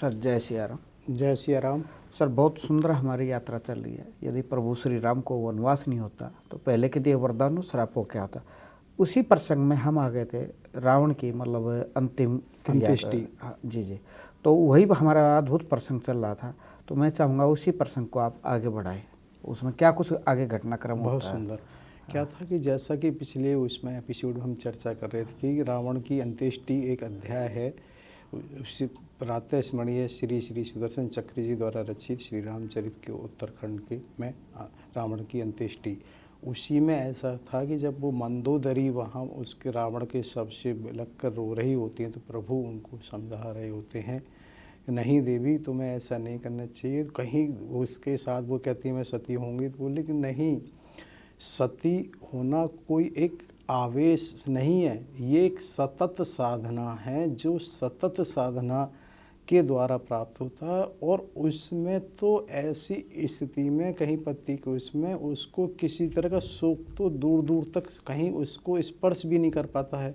Sir जय सिया राम। जय Siya Ram. Sir बहुत सुंदर हमारी यात्रा चल रही है। यदि प्रभु श्री राम को वनवास नहीं होता तो पहले के दिए वरदान श्राप हो क्या होता। उसी प्रसंग में हम आ गए थे रावण की मतलब अंतिम अंत्येष्टि। जी जी, तो वही हमारा अद्भुत प्रसंग चल रहा था। तो मैं चाहूँगा उसी प्रसंग को आप आगे बढ़ाएं, उसमें क्या कुछ आगे घटनाक्रम बहुत होता है। सुंदर। क्या था कि जैसा कि पिछले उसमें एपिसोड में हम चर्चा कर रहे थे कि रावण की अंत्येष्टि एक अध्याय है, उसी प्रातः स्मरणीय श्री श्री सुदर्शन चक्र जी द्वारा रचित श्री रामचरित के उत्तरखंड के में रावण की अंत्येष्टि। उसी में ऐसा था कि जब वो मंदोदरी वहाँ उसके रावण के शव से लग कर रो रही होती हैं तो प्रभु उनको समझा रहे होते हैं, नहीं देवी तुम्हें ऐसा नहीं करना चाहिए। कहीं उसके साथ वो कहती है मैं सती होंगी, तो बोले कि नहीं, सती होना कोई एक आवेश नहीं है, ये एक सतत साधना है जो सतत साधना के द्वारा प्राप्त होता है। और उसमें तो ऐसी स्थिति में कहीं पति को उसमें उसको किसी तरह का शोक तो दूर दूर तक कहीं उसको स्पर्श भी नहीं कर पाता है।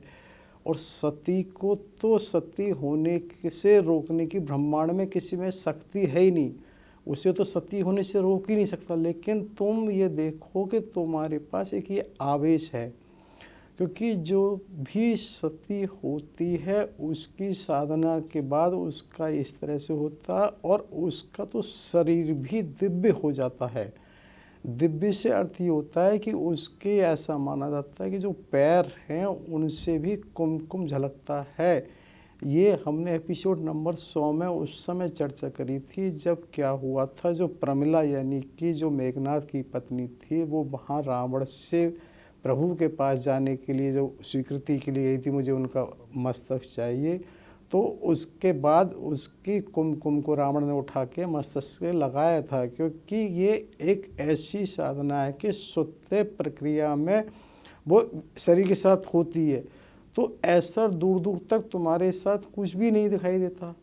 और सती को तो सती होने से रोकने की ब्रह्मांड में किसी में शक्ति है ही नहीं, उसे तो सती होने से रोक ही नहीं सकता। लेकिन तुम ये देखो कि तुम्हारे पास एक ये आवेश है, क्योंकि जो भी सती होती है उसकी साधना के बाद उसका इस तरह से होता है और उसका तो शरीर भी दिव्य हो जाता है। दिव्य से अर्थ ये होता है कि उसके ऐसा माना जाता है कि जो पैर हैं उनसे भी कुमकुम झलकता है। ये हमने एपिसोड नंबर 100 में उस समय चर्चा करी थी, जब क्या हुआ था, जो प्रमिला यानी कि जो मेघनाथ की पत्नी थी वो वहाँ रावण से प्रभु के पास जाने के लिए जो स्वीकृति के लिए गई थी, मुझे उनका मस्तक चाहिए, तो उसके बाद उसकी कुमकुम को रावण ने उठा के मस्तक से लगाया था। क्योंकि ये एक ऐसी साधना है कि स्वतः प्रक्रिया में वो शरीर के साथ होती है, तो ऐसा दूर दूर तक तुम्हारे साथ कुछ भी नहीं दिखाई देता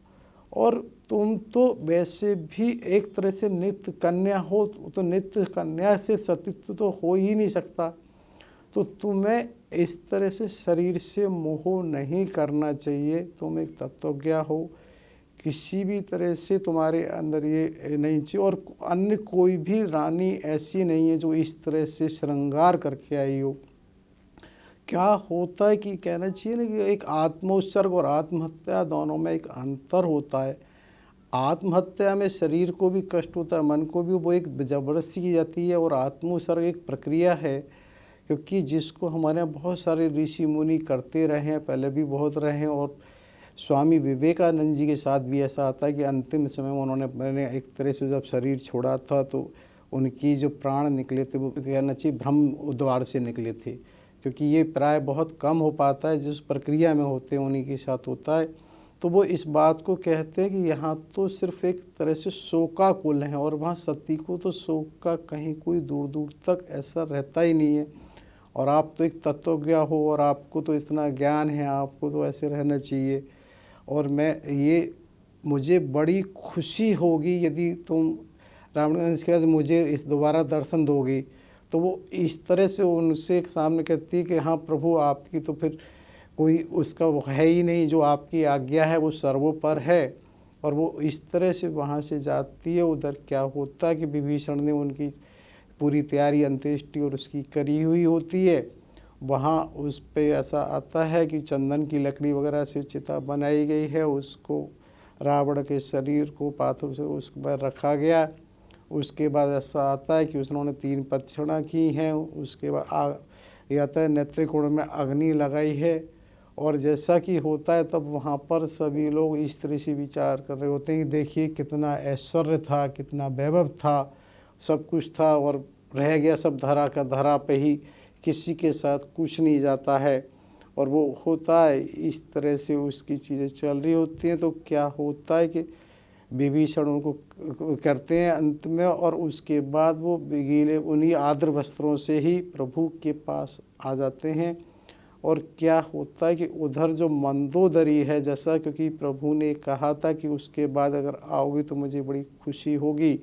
और तुम तो वैसे भी एक तरह से नित्य कन्या हो, तो नित्य कन्या से सतीत्व तो हो ही नहीं सकता। तो तुम्हें इस तरह से शरीर से मोह नहीं करना चाहिए। तुम एक तत्वज्ञ हो, किसी भी तरह से तुम्हारे अंदर ये नहीं चाहिए। और अन्य कोई भी रानी ऐसी नहीं है जो इस तरह से श्रृंगार करके आई हो। क्या होता है कि कहना चाहिए ना कि एक आत्मोत्सर्ग और आत्महत्या दोनों में एक अंतर होता है। आत्महत्या में शरीर को भी कष्ट होता है, मन को भी, वो एक जबरदस्ती की जाती है। और आत्मोत्सर्ग एक प्रक्रिया है, क्योंकि जिसको हमारे यहाँ बहुत सारे ऋषि मुनि करते रहे हैं, पहले भी बहुत रहे हैं। और स्वामी विवेकानंद जी के साथ भी ऐसा आता है कि अंतिम समय में मैंने एक तरह से जब शरीर छोड़ा था तो उनकी जो प्राण निकले थे वो कहना चाहिए ब्रह्म द्वार से निकले थे, क्योंकि ये प्राय बहुत कम हो पाता है, जिस प्रक्रिया में होते हैं उन्हीं के साथ होता है। तो वो इस बात को कहते हैं कि यहाँ तो सिर्फ एक तरह से शोकाकुल है और वहाँ सती को तो शोक का कहीं कोई दूर दूर तक ऐसा रहता ही नहीं है। और आप तो एक तत्वज्ञ हो और आपको तो इतना ज्ञान है, आपको तो ऐसे रहना चाहिए। और मुझे बड़ी खुशी होगी यदि तुम रामगंज के बाद मुझे इस दोबारा दर्शन दोगी। तो वो इस तरह से उनसे सामने कहती है कि हाँ प्रभु, आपकी तो फिर कोई उसका वो है ही नहीं, जो आपकी आज्ञा है वो सर्वोपर है। और वो इस तरह से वहाँ से जाती है। उधर क्या होता है कि विभीषण ने उनकी पूरी तैयारी अंत्येष्टि और उसकी करी हुई होती है। वहाँ उस पे ऐसा आता है कि चंदन की लकड़ी वगैरह से चिता बनाई गई है, उसको रावण के शरीर को पाथर से उस पर रखा गया। उसके बाद ऐसा आता है कि उन्होंने 3 प्रदक्षिणा की हैं। उसके बाद यह आता है नेत्रिकोण में अग्नि लगाई है। और जैसा कि होता है तब वहाँ पर सभी लोग इस तरह से विचार कर रहे होते हैं कि देखिए कितना ऐश्वर्य था, कितना वैभव था, सब कुछ था और रह गया सब धरा का धरा पे ही, किसी के साथ कुछ नहीं जाता है। और वो होता है इस तरह से उसकी चीज़ें चल रही होती हैं। तो क्या होता है कि विभीषण उनको करते हैं अंत में, और उसके बाद वो गीले उन्हीं आर्द्र वस्त्रों से ही प्रभु के पास आ जाते हैं। और क्या होता है कि उधर जो मंदोदरी है, जैसा क्योंकि प्रभु ने कहा था कि उसके बाद अगर आओगे तो मुझे बड़ी खुशी होगी,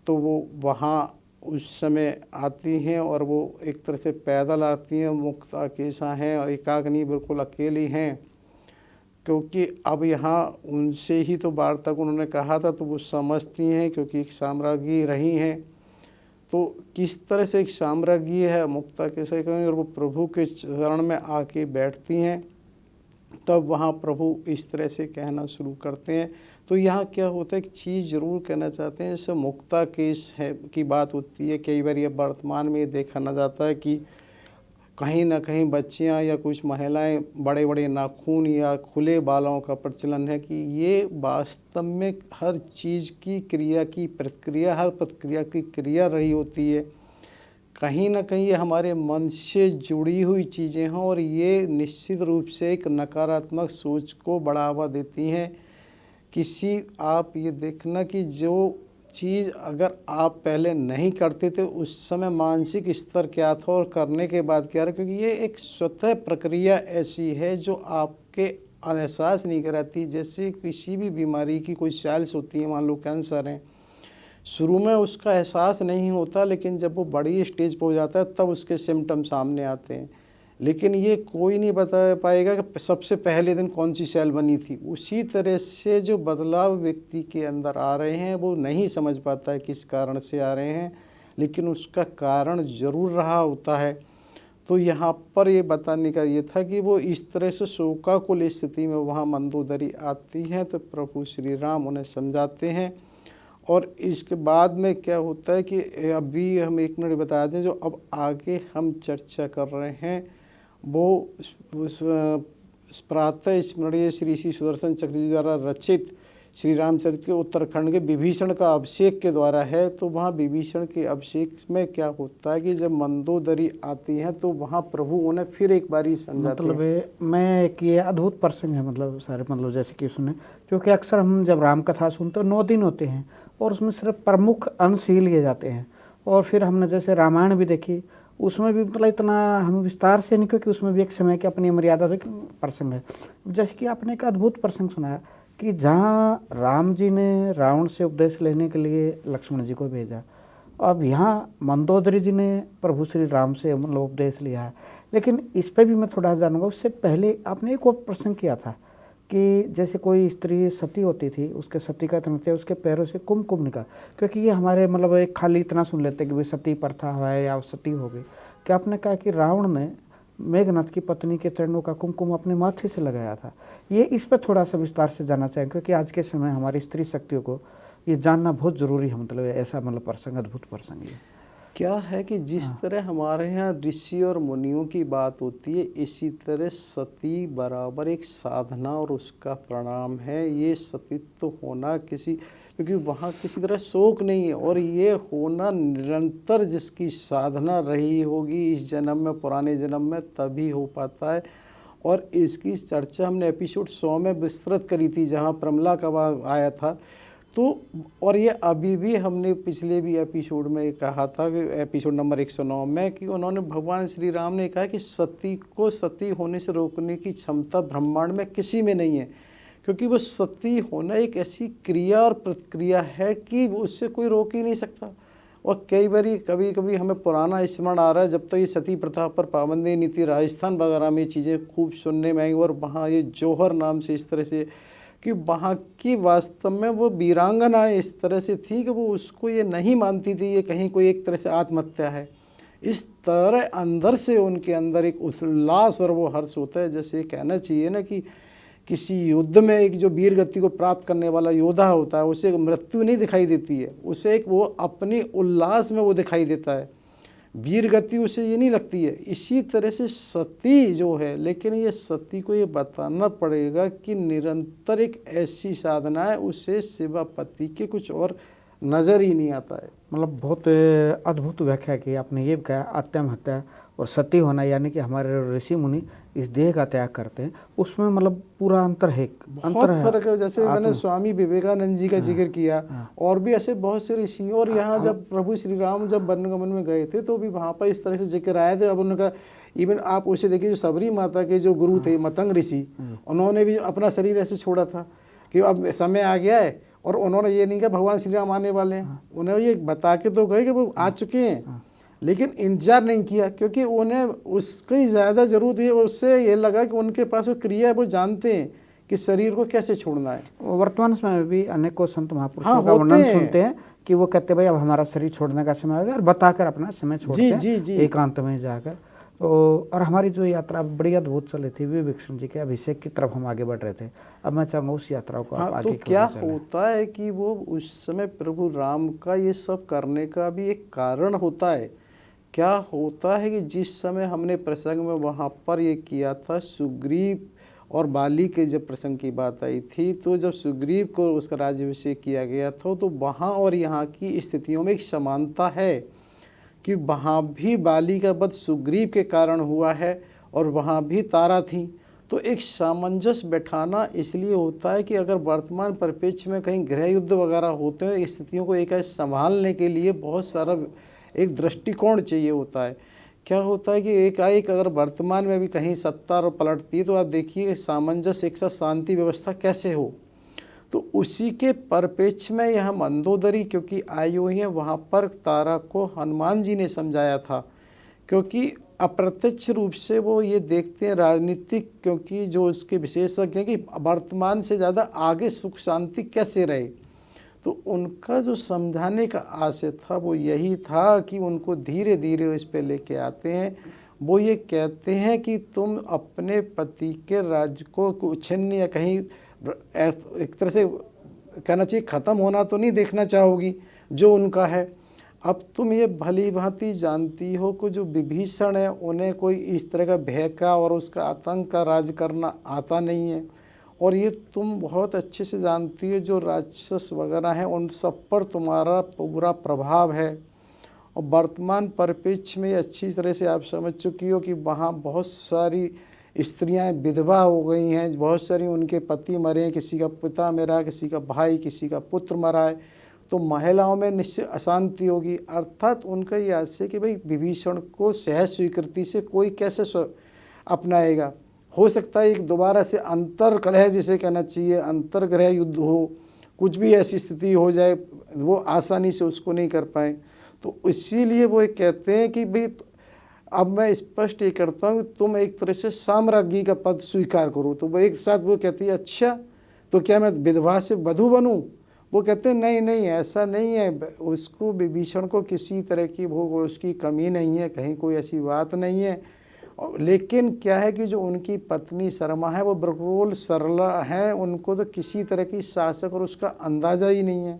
तो वो वहाँ उस समय आती हैं और वो एक तरह से पैदल आती हैं, मुक्ता केसा हैं और एकाग्नि बिल्कुल अकेली हैं, क्योंकि अब यहाँ उनसे ही तो वार्ता को उन्होंने कहा था, तो वो समझती हैं क्योंकि एक साम्राज्ञी रही हैं। तो किस तरह से एक साम्राज्ञी है मुक्ता केसा कहेंगे, और वो प्रभु के चरण में आके बैठती हैं, तब वहाँ प्रभु इस तरह से कहना शुरू करते हैं। तो यहाँ क्या होता है, एक चीज़ ज़रूर कहना चाहते हैं, जैसे मुक्ता केस है की बात होती है, कई बार ये वर्तमान में ये देखा ना जाता है कि कहीं ना कहीं बच्चियाँ या कुछ महिलाएं बड़े बड़े नाखून या खुले बालों का प्रचलन है, कि ये वास्तव में हर चीज़ की क्रिया की प्रक्रिया, हर प्रक्रिया की क्रिया रही होती है। कहीं ना कहीं ये हमारे मन से जुड़ी हुई चीज़ें हैं और ये निश्चित रूप से एक नकारात्मक सोच को बढ़ावा देती हैं। आप ये देखना कि जो चीज़ अगर आप पहले नहीं करते थे, उस समय मानसिक स्तर क्या था और करने के बाद क्या रहा, क्योंकि ये एक स्वतः प्रक्रिया ऐसी है जो आपके एहसास नहीं कराती। जैसे किसी भी बीमारी की कोई सेल्स होती है, मान लो कैंसर है, शुरू में उसका एहसास नहीं होता, लेकिन जब वो बड़ी स्टेज पर हो जाता है तब उसके सिम्टम सामने आते हैं। लेकिन ये कोई नहीं बता पाएगा कि सबसे पहले दिन कौन सी सेल बनी थी। उसी तरह से जो बदलाव व्यक्ति के अंदर आ रहे हैं, वो नहीं समझ पाता है किस कारण से आ रहे हैं, लेकिन उसका कारण ज़रूर रहा होता है। तो यहाँ पर ये बताने का ये था कि वो इस तरह से शोकाकुल स्थिति में वहाँ मंदोदरी आती हैं, तो प्रभु श्री राम उन्हें समझाते हैं। और इसके बाद में क्या होता है कि अभी हम एक मिनट बता दें, जो अब आगे हम चर्चा कर रहे हैं वो प्रातः स्मरणीय श्री श्री सुदर्शन चक्र जी द्वारा रचित श्री रामचरित के उत्तराखंड के विभीषण का अभिषेक के द्वारा है। तो वहाँ विभीषण के अभिषेक में क्या होता है कि जब मंदोदरी आती है तो वहाँ प्रभु उन्हें फिर एक बारी समझाते हैं। मतलब मैं एक ये अद्भुत प्रसंग है, मतलब सारे मतलब जैसे कि सुने, क्योंकि अक्सर हम जब राम कथा सुनते हैं 9 दिन होते हैं और उसमें सिर्फ प्रमुख अंश ही लिए जाते हैं। और फिर हमने जैसे रामायण भी देखी, उसमें भी मतलब इतना हम विस्तार से नहीं, क्योंकि उसमें भी एक समय की अपनी मर्यादा प्रसंग है। जैसे कि आपने एक अद्भुत प्रसंग सुनाया कि जहाँ राम जी ने रावण से उपदेश लेने के लिए लक्ष्मण जी को भेजा, अब यहाँ मंदोदरी जी ने प्रभु श्री राम से मतलब उपदेश लिया है। लेकिन इस पर भी मैं थोड़ा जानूंगा, उससे पहले आपने एक और प्रसंग किया था कि जैसे कोई स्त्री सती होती थी, उसके सती का तनते उसके पैरों से कुमकुम निकाल, क्योंकि ये हमारे मतलब एक खाली इतना सुन लेते कि भाई सती प्रथा है या सती हो गई। कि आपने कहा कि रावण ने मेघनाथ की पत्नी के चरणों का कुमकुम अपने माथे से लगाया था। ये इस पर थोड़ा सा विस्तार से जानना चाहें, क्योंकि आज के समय हमारी स्त्री शक्तियों को ये जानना बहुत ज़रूरी है। मतलब ऐसा मतलब प्रसंग, अद्भुत प्रसंग है। क्या है कि जिस तरह हमारे यहाँ ऋषि और मुनियों की बात होती है, इसी तरह सती बराबर एक साधना और उसका परिणाम है। ये सतीत्व होना क्योंकि वहाँ किसी तरह शोक नहीं है, और ये होना निरंतर जिसकी साधना रही होगी इस जन्म में, पुराने जन्म में, तभी हो पाता है। और इसकी चर्चा हमने एपिसोड 100 में विस्तृत करी थी, जहाँ प्रमला का आया था। तो और ये अभी भी हमने पिछले भी एपिसोड में कहा था कि एपिसोड नंबर 109 में, कि उन्होंने भगवान श्री राम ने कहा कि सती को सती होने से रोकने की क्षमता ब्रह्मांड में किसी में नहीं है, क्योंकि वो सती होना एक ऐसी क्रिया और प्रक्रिया है कि उससे कोई रोक ही नहीं सकता। और कई बार कभी कभी हमें पुराना स्मरण आ रहा है, जब तक ये सती प्रथा पर पाबंदी नहीं थी, राजस्थान वगैरह में चीज़ें खूब सुनने में आई, और वहाँ ये जौहर नाम से इस तरह से कि वहाँ की वास्तव में वो वीरांगना इस तरह से थी कि वो उसको ये नहीं मानती थी ये कहीं कोई एक तरह से आत्महत्या है। इस तरह अंदर से उनके अंदर एक उल्लास और वो हर्ष होता है। जैसे कहना चाहिए ना कि किसी युद्ध में एक जो वीर गति को प्राप्त करने वाला योद्धा होता है, उसे मृत्यु नहीं दिखाई देती है, उसे एक वो अपनी उल्लास में वो दिखाई देता है, वीर गति उसे ये नहीं लगती है। इसी तरह से सती जो है, लेकिन ये सती को ये बताना पड़ेगा कि निरंतर एक ऐसी साधना है, उसे सिवा पति के कुछ और नज़र ही नहीं आता है। मतलब बहुत अद्भुत व्याख्या की आपने। ये कहा आत्महत्या और सती होना, यानी कि हमारे ऋषि मुनि इस देह का त्याग करते हैं, उसमें मतलब पूरा अंतर है, बहुत फर्क है। जैसे मैंने स्वामी विवेकानंद जी का जिक्र किया, और भी ऐसे बहुत से ऋषि। और यहाँ जब प्रभु श्री राम जब वनगमन में गए थे तो भी वहाँ पर इस तरह से जिक्र आए थे। अब उनका इवन आप उसे देखिए, जो सबरी माता के जो गुरु थे मतंग ऋषि, उन्होंने भी अपना शरीर ऐसे छोड़ा था कि अब समय आ गया है, और उन्होंने ये नहीं कहा भगवान श्री राम आने वाले हैं, उन्होंने ये बता के तो गए कि वो आ चुके हैं, लेकिन इंतजार नहीं किया, क्योंकि उन्हें उसकी ज़्यादा ज़रूरत है। उससे ये लगा कि उनके पास वो क्रिया है, वो जानते हैं कि शरीर को कैसे छोड़ना है। वर्तमान समय में भी अनेकों संत महापुरुषों हाँ, का होते वर्णन हैं। सुनते हैं कि वो कहते भाई अब हमारा शरीर छोड़ने का समय हो गया, और बताकर अपना समय छोड़ते हैं जी जी एकांत में जाकर। तो और हमारी जो यात्रा बड़ी अद्भुत चली थी, विवेक जी के अभिषेक की तरफ हम आगे बढ़ रहे थे। अब मैं चाहूँगा उस यात्रा को आप हाँ, आगे तो की क्या ओर चलें। होता है कि वो उस समय प्रभु राम का ये सब करने का भी एक कारण होता है। क्या होता है कि जिस समय हमने प्रसंग में वहाँ पर ये किया था, सुग्रीव और बाली के जब प्रसंग की बात आई थी, तो जब सुग्रीव को उसका राज्याभिषेक किया गया था, तो वहाँ और यहाँ की स्थितियों में एक समानता है कि वहाँ भी बाली का वध सुग्रीव के कारण हुआ है और वहाँ भी तारा थी। तो एक सामंजस्य बैठाना इसलिए होता है कि अगर वर्तमान परिप्रेक्ष्य में कहीं गृह युद्ध वगैरह होते हैं, स्थितियों को एक संभालने के लिए बहुत सारा एक दृष्टिकोण चाहिए होता है। क्या होता है कि एकाएक अगर वर्तमान में भी कहीं सत्ता पलटती है, तो आप देखिए सामंजस्य एक साथ शांति व्यवस्था कैसे हो। तो उसी के परिप्रेक्ष्य में यह मंदोदरी क्योंकि आई हुई है, वहाँ पर तारा को हनुमान जी ने समझाया था, क्योंकि अप्रत्यक्ष रूप से वो ये देखते हैं राजनीतिक, क्योंकि जो उसके विशेषज्ञ हैं कि वर्तमान से ज़्यादा आगे सुख शांति कैसे रहे। तो उनका जो समझाने का आशय था वो यही था कि उनको धीरे धीरे इस पे लेके आते हैं। वो ये कहते हैं कि तुम अपने पति के राज्य को छिन्न या कहीं एक तरह से कहना चाहिए ख़त्म होना तो नहीं देखना चाहोगी जो उनका है। अब तुम ये भली भांति जानती हो कि जो विभीषण है उन्हें कोई इस तरह का भय का और उसका आतंक का राज करना आता नहीं है, और ये तुम बहुत अच्छे से जानती हो जो राक्षस वगैरह हैं उन सब पर तुम्हारा पूरा प्रभाव है। और वर्तमान परिप्रेक्ष्य में अच्छी तरह से आप समझ चुकी हो कि वहाँ बहुत सारी स्त्रियां विधवा हो गई हैं, बहुत सारी उनके पति मरे हैं, किसी का पिता मरा, किसी का भाई, किसी का पुत्र मरा है, तो महिलाओं में निश्चित अशांति होगी। अर्थात उनका ये आशय कि भाई विभीषण को सहज स्वीकृति से कोई कैसे अपनाएगा। हो सकता है एक दोबारा से अंतर कलह जिसे कहना चाहिए, अंतर्ग्रह युद्ध हो, कुछ भी ऐसी स्थिति हो जाए वो आसानी से उसको नहीं कर पाए। तो इसीलिए वो कहते हैं कि भाई अब मैं स्पष्ट ये करता हूँ तुम एक तरह से साम्राज्ञी का पद स्वीकार करो। तो वो एक साथ वो कहती है अच्छा तो क्या मैं विधवा से वधू बनूँ? वो कहते हैं नहीं नहीं ऐसा नहीं है, उसको विभीषण को किसी तरह की भोग उसकी कमी नहीं है, कहीं कोई ऐसी बात नहीं है। लेकिन क्या है कि जो उनकी पत्नी शर्मा है वो बिल्कुल सरला है, उनको तो किसी तरह की शासक और उसका अंदाज़ा ही नहीं है।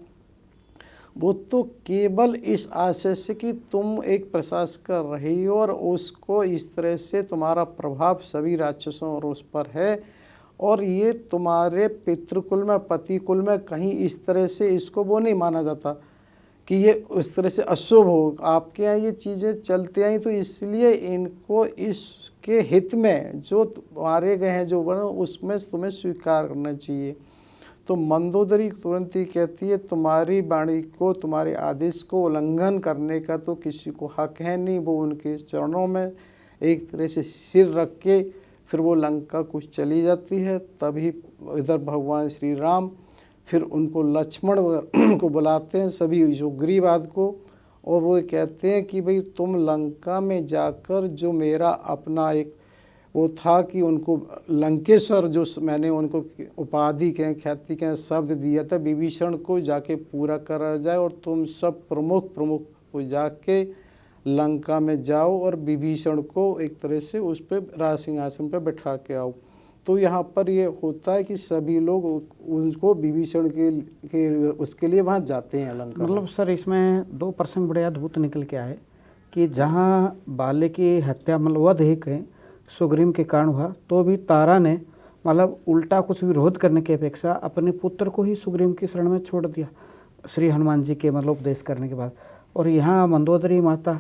वो तो केवल इस आशय से कि तुम एक प्रशासक कर रही हो और उसको इस तरह से तुम्हारा प्रभाव सभी राक्षसों और उस पर है, और ये तुम्हारे पितृकुल में पतिकुल में कहीं इस तरह से इसको वो नहीं माना जाता कि ये उस तरह से अशुभ हो। आपके यहाँ ये चीज़ें चलती आई, तो इसलिए इनको इसके हित में जो मारे गए हैं जो वर्ण उसमें तुम्हें स्वीकार करना चाहिए। तो मंदोदरी तुरंत ही कहती है तुम्हारी वाणी को, तुम्हारे आदेश को उल्लंघन करने का तो किसी को हक है नहीं। वो उनके चरणों में एक तरह से सिर रख के फिर वो लंका कुछ चली जाती है। तभी इधर भगवान श्री राम फिर उनको लक्ष्मण को बुलाते हैं, सभी सुग्रीव आदि को, और वो कहते हैं कि भाई तुम लंका में जाकर जो मेरा अपना एक वो था कि उनको लंकेश्वर जो मैंने उनको उपाधि के ख्याति के शब्द दिया था विभीषण को जाके पूरा करा जाए, और तुम सब प्रमुख को जाके लंका में जाओ और विभीषण को एक तरह से उस पर राज सिंहासन पर बैठा के आओ। तो यहाँ पर ये होता है कि सभी लोग उनको विभीषण के उसके लिए वहाँ जाते हैं लंका। मतलब सर इसमें दो प्रसंग बड़े अद्भुत निकल के आए कि जहाँ बाल्य की हत्या मतलब वध ही कहें सुग्रीव के कारण हुआ, तो भी तारा ने मतलब उल्टा कुछ विरोध करने की अपेक्षा अपने पुत्र को ही सुग्रीव की शरण में छोड़ दिया श्री हनुमान जी के मतलब उपदेश करने के बाद। और यहाँ मंदोदरी माता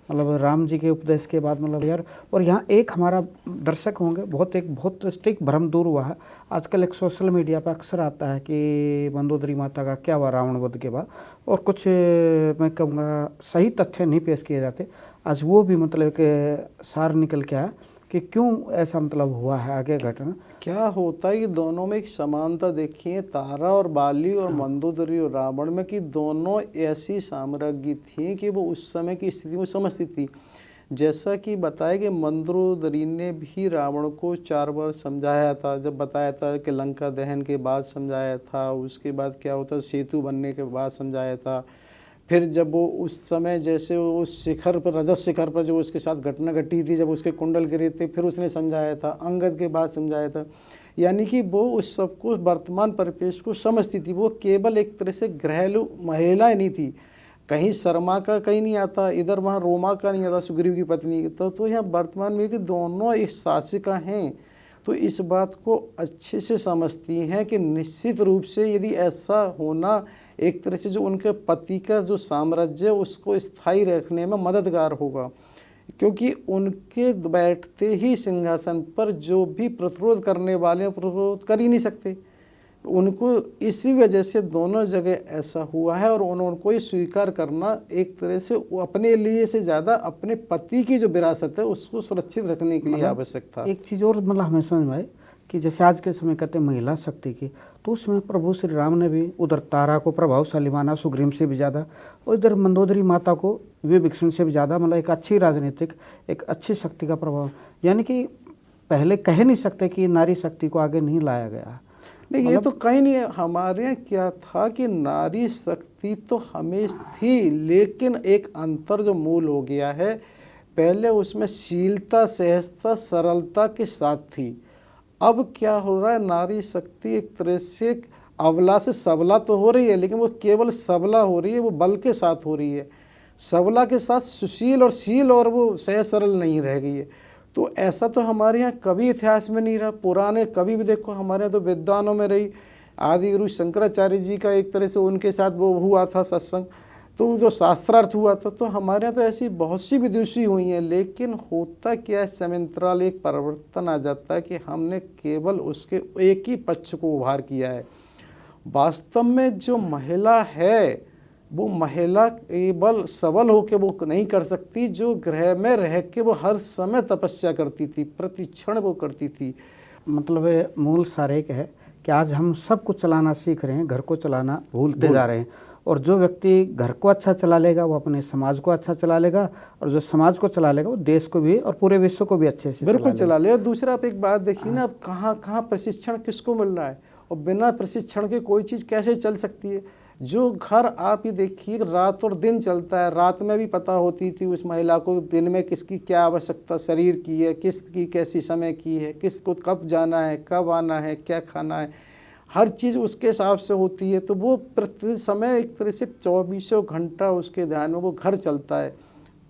मतलब राम जी के उपदेश के बाद मतलब यार, और यहाँ एक हमारा दर्शक होंगे बहुत स्टिक भ्रम दूर हुआ है। आजकल एक सोशल मीडिया पर अक्सर आता है कि मंदोदरी माता का क्या हुआ रावण वध के बाद, और कुछ मैं कहूँगा सही तथ्य नहीं पेश किए जाते। आज वो भी मतलब के सार निकल के आया कि क्यों ऐसा मतलब हुआ है आगे घटना? क्या होता है कि दोनों में एक समानता देखिए, तारा और बाली और मंदोदरी और रावण में, कि दोनों ऐसी साम्राज्ञी थी कि वो उस समय की स्थिति को समझती थी। जैसा कि बताया कि मंदोदरी ने भी रावण को 4 बार समझाया था, जब बताया था कि लंका दहन के बाद समझाया था, उसके बाद क्या होता सेतु बनने के बाद समझाया था, फिर जब वो उस समय जैसे वो उस शिखर पर, रजत शिखर पर जो उसके साथ घटना घटी थी, जब उसके कुंडल गिरे थे, फिर उसने समझाया था, अंगद के बाद समझाया था। यानी कि वो उस सब को, वर्तमान परिपेश को समझती थी। वो केवल एक तरह से घरेलू महिला नहीं थी, कहीं शर्मा का कहीं नहीं आता, इधर वहाँ रोमा का नहीं आता, सुग्रीव की पत्नी। तो यहाँ वर्तमान में कि दोनों एक शासिका हैं, तो इस बात को अच्छे से समझती हैं कि निश्चित रूप से यदि ऐसा होना एक तरह से जो उनके पति का जो साम्राज्य है उसको स्थायी रखने में मददगार होगा, क्योंकि उनके बैठते ही सिंहासन पर जो भी प्रतिरोध करने वाले हैं प्रतिरोध कर ही नहीं सकते। उनको इसी वजह से दोनों जगह ऐसा हुआ है, और उनको ये स्वीकार करना एक तरह से अपने लिए से ज़्यादा अपने पति की जो विरासत है उसको सुरक्षित रखने के लिए आवश्यक था। एक चीज़ और मतलब हमें समझ में आई कि जैसे आज के समय कहते हैं महिला शक्ति की, तो उसमें प्रभु श्री राम ने भी उधर तारा को प्रभावशाली माना सुग्रीव से भी ज़्यादा, और इधर मंदोदरी माता को विभीषण से भी ज़्यादा, मतलब एक अच्छी राजनीतिक, एक अच्छी शक्ति का प्रभाव। यानी कि पहले कह नहीं सकते कि नारी शक्ति को आगे नहीं लाया गया। नहीं, ये तो कहीं नहीं है। हमारे यहाँ क्या था कि नारी शक्ति तो हमेशा थी, लेकिन एक अंतर जो मूल हो गया है, पहले उसमें शीलता, सहजता, सरलता के साथ थी। अब क्या हो रहा है, नारी शक्ति एक तरह से अबला से सबला तो हो रही है, लेकिन वो केवल सबला हो रही है, वो बल के साथ हो रही है। सबला के साथ सुशील और शील और वो सहज सरल नहीं रह गई है। तो ऐसा तो हमारे यहाँ कभी इतिहास में नहीं रहा। पुराने कभी भी देखो, हमारे यहाँ तो विद्वानों में रही, आदि गुरु शंकराचार्य जी का एक तरह से उनके साथ वो हुआ था सत्संग, तो जो शास्त्रार्थ हुआ था, तो हमारे यहाँ तो ऐसी बहुत सी विदुषी हुई हैं। लेकिन होता क्या है, समंतराल एक परिवर्तन आ जाता है कि हमने केवल उसके एक ही पक्ष को उभार किया है। वास्तव में जो महिला है वो महिला केवल सबल होकर वो नहीं कर सकती, जो गृह में रह के वो हर समय तपस्या करती थी, प्रति क्षण वो करती थी। मतलब मूल सार एक है कि आज हम सब कुछ चलाना सीख रहे हैं, घर को चलाना भूलते जा रहे हैं। और जो व्यक्ति घर को अच्छा चला लेगा वो अपने समाज को अच्छा चला लेगा, और जो समाज को चला लेगा वो देश को भी और पूरे विश्व को भी अच्छे से बिल्कुल चला लेगा। दूसरा आप एक बात देखिए ना, अब कहाँ कहाँ प्रशिक्षण किसको मिल रहा है, और बिना प्रशिक्षण के कोई चीज़ कैसे चल सकती है। जो घर आप ही देखिए रात और दिन चलता है, रात में भी पता होती थी उस महिला को दिन में किसकी क्या आवश्यकता शरीर की है, किसकी कैसी समय की है, किसको कब जाना है, कब आना है, क्या खाना है, हर चीज़ उसके हिसाब से होती है। तो वो प्रति समय एक तरह से 24 घंटा उसके ध्यान में वो घर चलता है,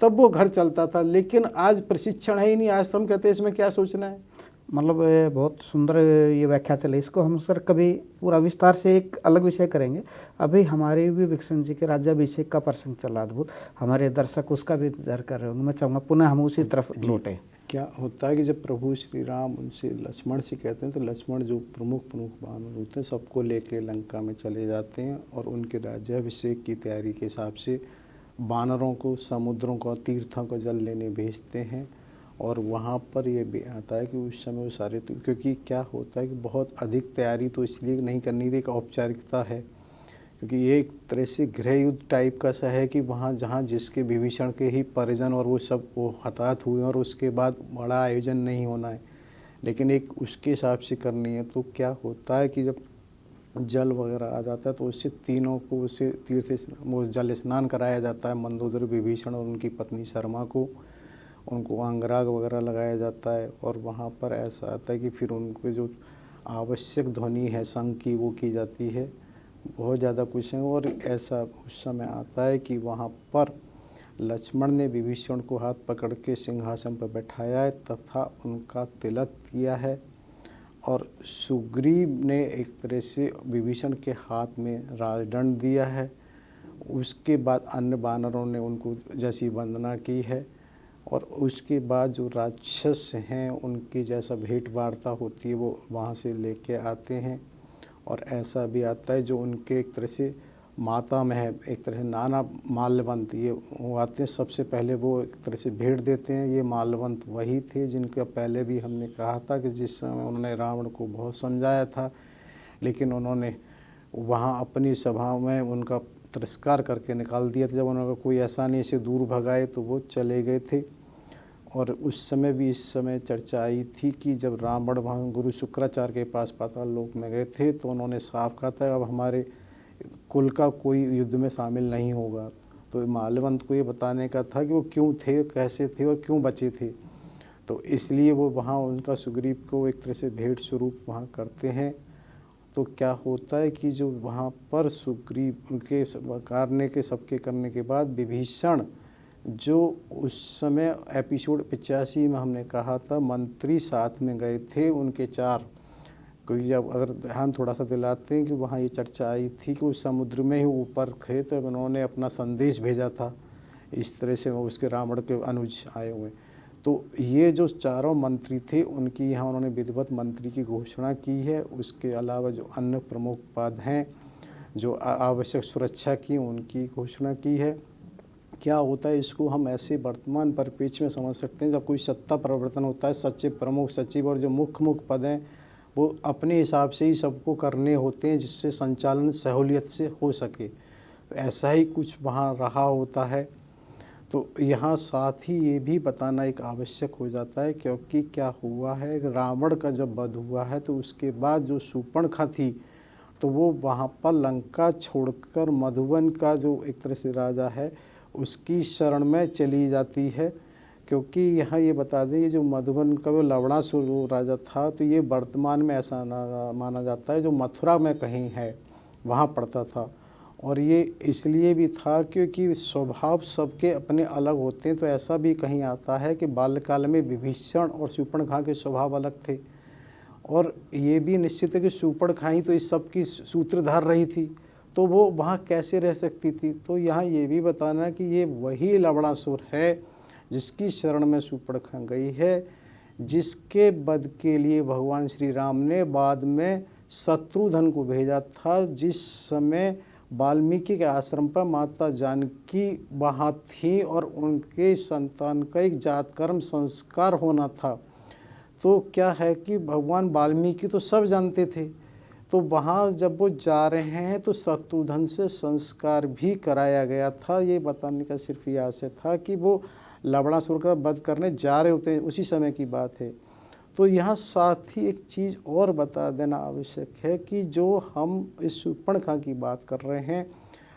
तब वो घर चलता था। लेकिन आज प्रशिक्षण है ही नहीं। आज तो हम कहते हैं इसमें क्या सोचना है। मतलब बहुत सुंदर ये व्याख्या चले। इसको हम सर कभी पूरा विस्तार से एक अलग विषय करेंगे। अभी हमारे विभीषण जी के राज्याभिषेक का प्रसंग चला अद्भुत, हमारे दर्शक उसका भी इंतजार कर रहे होंगे। मैं चाहूँगा पुनः हम उसी तरफ लौटें। क्या होता है कि जब प्रभु श्री राम उनसे लक्ष्मण से कहते हैं, तो लक्ष्मण जो प्रमुख वानर होते हैं सबको लेके लंका में चले जाते हैं, और उनके राज्याभिषेक की तैयारी के हिसाब से वानरों को समुद्रों को तीर्थों को जल लेने भेजते हैं। और वहाँ पर ये भी आता है कि उस समय वो सारे, क्योंकि क्या होता है कि बहुत अधिक तैयारी तो इसलिए नहीं करनी थी, एक औपचारिकता है, क्योंकि ये एक तरह से गृह युद्ध टाइप का सा है कि वहाँ जहाँ जिसके विभीषण के ही परिजन और वो सब वो हताहत हुए, और उसके बाद बड़ा आयोजन नहीं होना है, लेकिन एक उसके हिसाब से करनी है। तो क्या होता है कि जब जल वगैरह आ जाता है तो उससे तीनों को उसे तीर्थ वो जल स्नान कराया जाता है, मंदोदरी, विभीषण और उनकी पत्नी शर्मा को, उनको अंगराग वगैरह लगाया जाता है। और वहाँ पर ऐसा आता है कि फिर उनको जो आवश्यक ध्वनि है शंख की वो की जाती है, बहुत ज़्यादा कुछ है। और ऐसा उस समय आता है कि वहाँ पर लक्ष्मण ने विभीषण को हाथ पकड़ के सिंहासन पर बैठाया है तथा उनका तिलक किया है, और सुग्रीव ने एक तरह से विभीषण के हाथ में राजदंड दिया है। उसके बाद अन्य वानरों ने उनको जैसी वंदना की है, और उसके बाद जो राक्षस हैं उनकी जैसा भेंट वार्ता होती है वो वहाँ से लेके आते हैं। और ऐसा भी आता है जो उनके एक तरह से माता में है, एक तरह से नाना माल्यवंत ये वो आते हैं, सबसे पहले वो एक तरह से भेंट देते हैं। ये माल्यवंत वही थे जिनका पहले भी हमने कहा था कि जिस समय उन्होंने रावण को बहुत समझाया था, लेकिन उन्होंने वहाँ अपनी सभा में उनका तिरस्कार करके निकाल दिया था। जब उन्होंने कोई आसानी से दूर भगाए तो वो चले गए थे। और उस समय भी इस समय चर्चा आई थी कि जब रावण वहाँ गुरु शुक्राचार्य के पास पाताल लोक में गए थे तो उन्होंने साफ कहा था अब हमारे कुल का कोई युद्ध में शामिल नहीं होगा। तो माल्यवंत को ये बताने का था कि वो क्यों थे, कैसे थे और क्यों बचे थे। तो इसलिए वो वहाँ उनका सुग्रीव को एक तरह से भेंट स्वरूप वहाँ करते हैं। तो क्या होता है कि जो वहाँ पर सुग्रीव के करने के सबके करने के बाद विभीषण जो उस समय एपिसोड 85 में हमने कहा था मंत्री साथ में गए थे उनके 4, क्योंकि अब अगर ध्यान थोड़ा सा दिलाते हैं कि वहाँ ये चर्चा आई थी कि उस समुद्र में ही ऊपर थे तो उन्होंने अपना संदेश भेजा था, इस तरह से उसके रावण के अनुज आए हुए। तो ये जो 4 मंत्री थे उनकी यहाँ उन्होंने विधिवत मंत्री की घोषणा की है। उसके अलावा जो अन्य प्रमुख पद हैं जो आवश्यक सुरक्षा की उनकी घोषणा की है। क्या होता है इसको हम ऐसे वर्तमान परिप्रेक्ष्य में समझ सकते हैं, जब कोई सत्ता परिवर्तन होता है सचिव, प्रमुख सचिव और जो मुख्य पद हैं वो अपने हिसाब से ही सबको करने होते हैं जिससे संचालन सहूलियत से हो सके। तो ऐसा ही कुछ वहाँ रहा होता है। तो यहाँ साथ ही ये भी बताना एक आवश्यक हो जाता है, क्योंकि क्या हुआ है रावण का जब वध हुआ है तो उसके बाद जो शूर्पणखा थी तो वो वहाँ पर लंका छोड़कर मधुबन का जो एक तरह से राजा है उसकी शरण में चली जाती है। क्योंकि यहाँ ये बता दें ये जो मधुबन का वो लवणासुर राजा था तो ये वर्तमान में ऐसा माना जाता है जो मथुरा में कहीं है वहाँ पड़ता था। और ये इसलिए भी था क्योंकि स्वभाव सबके अपने अलग होते हैं। तो ऐसा भी कहीं आता है कि बाल्यकाल में विभीषण और शूर्पणखा के स्वभाव अलग थे। और ये भी निश्चित है कि शूर्पणखा ही तो इस सब की सूत्रधार रही थी, तो वो वहाँ कैसे रह सकती थी। तो यहाँ ये भी बताना कि ये वही लवणासुर है जिसकी शरण में शूर्पणखा गई है, जिसके वध के लिए भगवान श्री राम ने बाद में शत्रुघ्न को भेजा था। जिस समय वाल्मीकि के आश्रम पर माता जानकी वहाँ थी और उनके संतान का एक जातकर्म संस्कार होना था। तो क्या है कि भगवान वाल्मीकि तो सब जानते थे, तो वहाँ जब वो जा रहे हैं तो शत्रुघ्न से संस्कार भी कराया गया था। ये बताने का सिर्फ ये आशय था कि वो लवणासुर का वध करने जा रहे होते हैं, उसी समय की बात है। तो यहाँ साथ ही एक चीज़ और बता देना आवश्यक है कि जो हम इस शूर्पणखा की बात कर रहे हैं,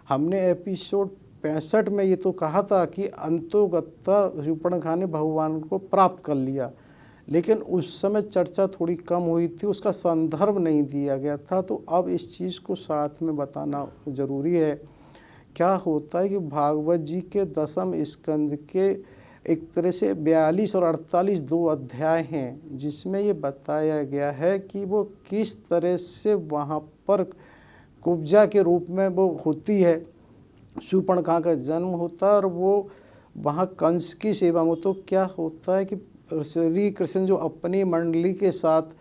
हमने एपिसोड 65 में ये तो कहा था कि अंतोगत्ता शूर्पणखा ने भगवान को प्राप्त कर लिया, लेकिन उस समय चर्चा थोड़ी कम हुई थी, उसका संदर्भ नहीं दिया गया था। तो अब इस चीज़ को साथ में बताना ज़रूरी है। क्या होता है कि भागवत जी के 10वें स्कंद के एक तरह से 42 और 48 2 अध्याय हैं जिसमें ये बताया गया है कि वो किस तरह से वहाँ पर कुब्जा के रूप में वो होती है, शूर्पणखा का जन्म होता है और वो वहाँ कंस की सेवा में। तो क्या होता है कि श्री कृष्ण जो अपनी मंडली के साथ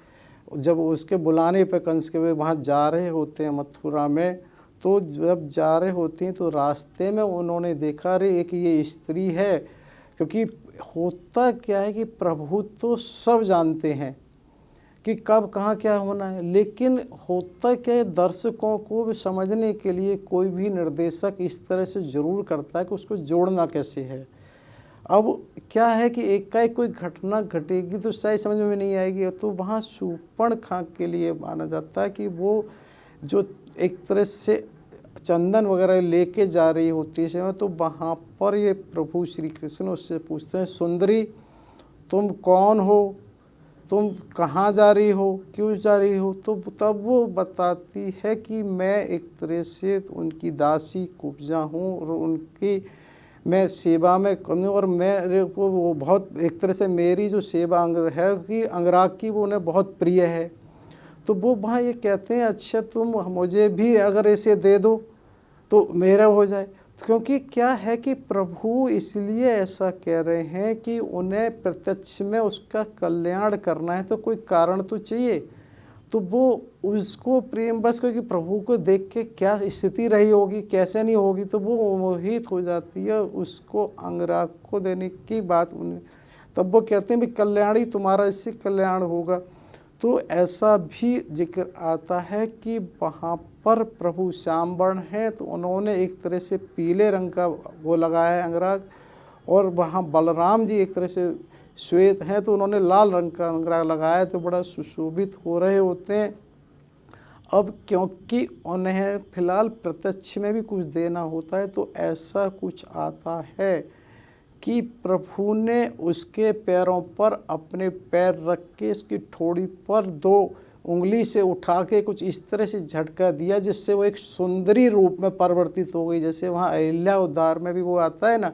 जब उसके बुलाने पर कंस के वे वहाँ जा रहे होते हैं मथुरा में, तो जब जा रहे होते हैं तो रास्ते में उन्होंने देखा अरे एक ये स्त्री है। क्योंकि होता क्या है कि प्रभु तो सब जानते हैं कि कब कहाँ क्या होना है, लेकिन होता क्या है दर्शकों को भी समझने के लिए कोई भी निर्देशक इस तरह से ज़रूर करता है कि उसको जोड़ना कैसे है। अब क्या है कि एकाएक कोई घटना घटेगी तो शायद समझ में नहीं आएगी। तो वहाँ शूर्पणखा के लिए माना जाता है कि वो जो एक तरह से चंदन वगैरह लेके जा रही होती है, तो वहाँ पर ये प्रभु श्री कृष्ण उससे पूछते हैं सुंदरी तुम कौन हो, तुम कहाँ जा रही हो, क्यों जा रही हो। तो तब वो बताती है कि मैं एक तरह से उनकी दासी कुब्जा हूँ और उनकी मैं सेवा में करूँ और मेरे को वो बहुत एक तरह से मेरी जो सेवा अंग है कि अंगराग की वो उन्हें बहुत प्रिय है। तो वो वहाँ ये कहते हैं अच्छा तुम मुझे भी अगर ऐसे दे दो तो मेरा हो जाए। क्योंकि क्या है कि प्रभु इसलिए ऐसा कह रहे हैं कि उन्हें प्रत्यक्ष में उसका कल्याण करना है तो कोई कारण तो चाहिए। तो वो उसको प्रेम बस क्योंकि प्रभु को देख के क्या स्थिति रही होगी, कैसे नहीं होगी, तो वो मोहित हो जाती है, उसको अंगराग को देने की बात उन्हें, तब वो कहते हैं भी कल्याणी तुम्हारा इससे कल्याण होगा। तो ऐसा भी जिक्र आता है कि वहाँ पर प्रभु श्याम वर्ण है, तो उन्होंने एक तरह से पीले रंग का वो लगाया है अंगराग, और वहाँ बलराम जी एक तरह से श्वेत हैं, तो उन्होंने लाल रंग का अंगराग लगाया, तो बड़ा सुशोभित हो रहे होते हैं। अब क्योंकि उन्हें फिलहाल प्रत्यक्ष में भी कुछ देना होता है, तो ऐसा कुछ आता है कि प्रभु ने उसके पैरों पर अपने पैर रख के उसकी ठोड़ी पर 2 उंगली से उठा के कुछ इस तरह से झटका दिया, जिससे वो एक सुंदरी रूप में परिवर्तित हो गई। जैसे वहाँ अहिल्या उद्धार में भी वो आता है ना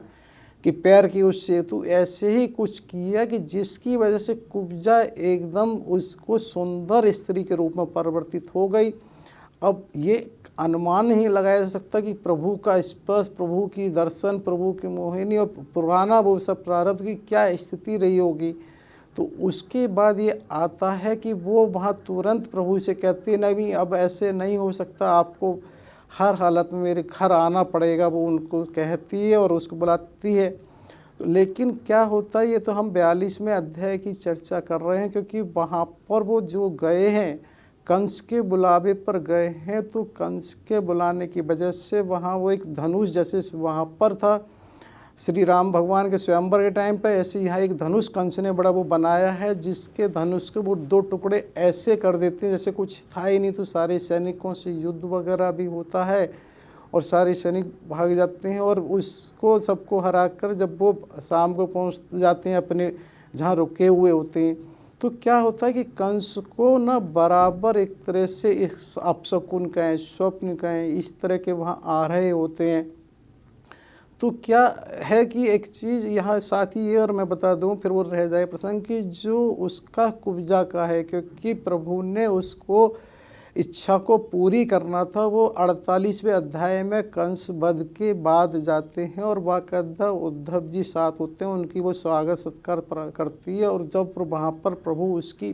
कि पैर की उससे, तो ऐसे ही कुछ किया कि जिसकी वजह से कुब्जा एकदम उसको सुंदर स्त्री के रूप में परिवर्तित हो गई। अब ये अनुमान नहीं लगाया जा सकता कि प्रभु का स्पर्श, प्रभु की दर्शन, प्रभु की मोहिनी और पुराना वो सब प्रारब्ध की क्या स्थिति रही होगी। तो उसके बाद ये आता है कि वो वहाँ तुरंत प्रभु से कहती है, नहीं अब ऐसे नहीं हो सकता, आपको हर हालत में मेरे घर आना पड़ेगा। वो उनको कहती है और उसको बुलाती है। तो लेकिन क्या होता है, ये तो हम 42वें अध्याय की चर्चा कर रहे हैं, क्योंकि वहाँ पर वो जो गए हैं कंस के बुलावे पर गए हैं, तो कंस के बुलाने की वजह से वहाँ वो एक धनुष जैसे वहाँ पर था श्री राम भगवान के स्वयंवर के टाइम पे, ऐसे यहाँ एक धनुष कंस ने बड़ा वो बनाया है, जिसके धनुष के वो 2 टुकड़े ऐसे कर देते हैं जैसे कुछ था ही नहीं। तो सारे सैनिकों से युद्ध वगैरह भी होता है और सारे सैनिक भाग जाते हैं, और उसको सबको हरा कर जब वो शाम को पहुँच जाते हैं अपने जहाँ रुके हुए होते हैं, तो क्या होता है कि कंस को ना बराबर एक तरह से इस अपशकुन कहें, स्वप्न कहें, इस तरह के वहाँ आ रहे होते हैं। तो क्या है कि एक चीज़ यहाँ साथ ही ये और मैं बता दूँ, फिर वो रह जाए प्रसंग कि जो उसका कुब्जा का है, क्योंकि प्रभु ने उसको इच्छा को पूरी करना था। वो 48वें अध्याय में कंस वध के बाद जाते हैं और बाकायदा उद्धव जी साथ होते हैं, उनकी वो स्वागत सत्कार करती है, और जब वहाँ पर प्रभु उसकी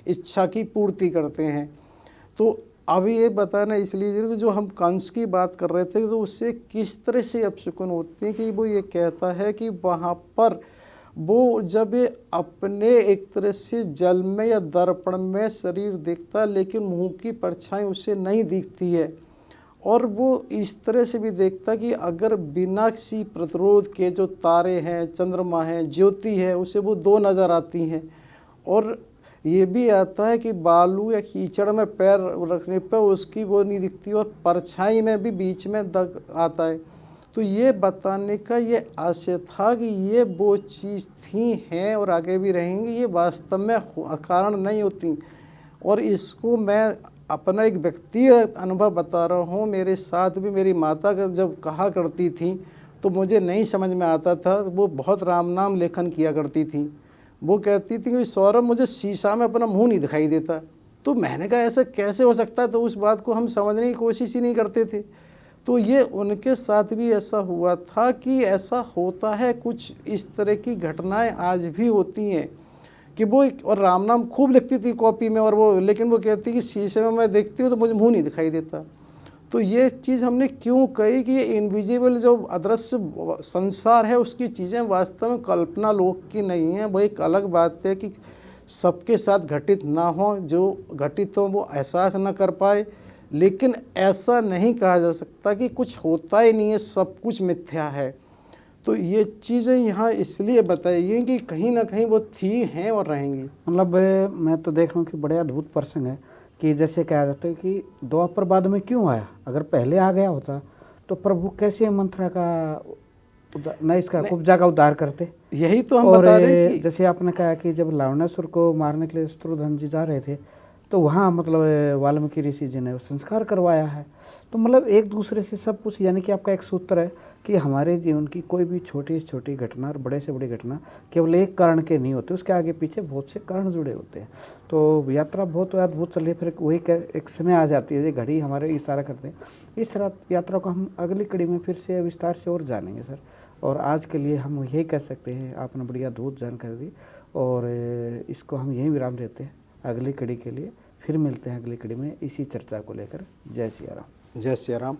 इच्छा की पूर्ति करते हैं। तो अभी ये बताना इसलिए कि जो हम कंस की बात कर रहे थे, तो उससे किस तरह से अपशकुन होती है कि वो ये कहता है कि वहाँ पर वो जब ये अपने एक तरह से जल में या दर्पण में शरीर दिखता है, लेकिन मुंह की परछाई उसे नहीं दिखती है, और वो इस तरह से भी देखता कि अगर बिना किसी प्रतिरोध के जो तारे हैं, चंद्रमा हैं, ज्योति है, उसे वो 2 नज़र आती हैं। और ये भी आता है कि बालू या कीचड़ में पैर रखने पर उसकी वो नहीं दिखती, और परछाई में भी बीच में दाग आता है। तो ये बताने का ये आशय था कि ये वो चीज़ थी, हैं और आगे भी रहेंगी, ये वास्तव में कारण नहीं होती। और इसको मैं अपना एक व्यक्तिगत अनुभव बता रहा हूँ। मेरे साथ भी मेरी माता जब कहा करती थी तो मुझे नहीं समझ में आता था। वो बहुत राम नाम लेखन किया करती थी। वो कहती थी कि सौरभ मुझे शीशा में अपना मुँह नहीं दिखाई देता। तो मैंने कहा ऐसा कैसे हो सकता है, तो उस बात को हम समझने की कोशिश ही नहीं करते थे। तो ये उनके साथ भी ऐसा हुआ था कि ऐसा होता है, कुछ इस तरह की घटनाएं आज भी होती हैं कि वो और राम नाम खूब लिखती थी कॉपी में, और वो लेकिन वो कहती कि शीशे में मैं देखती हूँ तो मुझे मुंह नहीं दिखाई देता। तो ये चीज़ हमने क्यों कही कि ये इनविजिबल जो अदृश्य संसार है उसकी चीज़ें वास्तव में कल्पना लोक की नहीं है। वो एक अलग बात है कि सबके साथ घटित ना हो, जो घटित हो वो एहसास ना कर पाए, लेकिन ऐसा नहीं कहा जा सकता कि कुछ होता ही नहीं है, सब कुछ मिथ्या है। तो ये चीज़ें यहाँ इसलिए बताई गई कि कहीं ना कहीं वो थी, हैं और रहेंगी। मतलब मैं तो देख रहा हूँ कि बड़े अद्भुत प्रसंग है कि जैसे कहा जाता है कि द्वापर बाद में क्यों आया, अगर पहले आ गया होता तो प्रभु कैसे मंथरा का न इसका कुब्जा का उद्धार करते। यही तो हम और बता रहे हैं कि जैसे आपने कहा कि जब लावणासुर को मारने के लिए शत्रुघ्न जी जा रहे थे तो वहाँ मतलब वाल्मीकि ऋषि जी ने संस्कार करवाया है। तो मतलब एक दूसरे से सब कुछ, यानी कि आपका एक सूत्र है कि हमारे जीवन की कोई भी छोटी से छोटी घटना और बड़े से बड़ी घटना केवल एक कारण के नहीं होते, उसके आगे पीछे बहुत से कारण जुड़े होते हैं। तो यात्रा बहुत अद्भुत चल रही है। फिर वही एक समय आ जाती है, घड़ी हमारे इशारा करते हैं। इस यात्रा को हम अगली कड़ी में फिर से विस्तार से और जानेंगे सर। और आज के लिए हम यही कह सकते हैं, आपने बढ़िया अद्भुत जानकारी दी, और इसको हम यहीं विराम देते हैं। अगली कड़ी के लिए फिर मिलते हैं अगली कड़ी में इसी चर्चा को लेकर। जय सिया राम। जय सिया राम।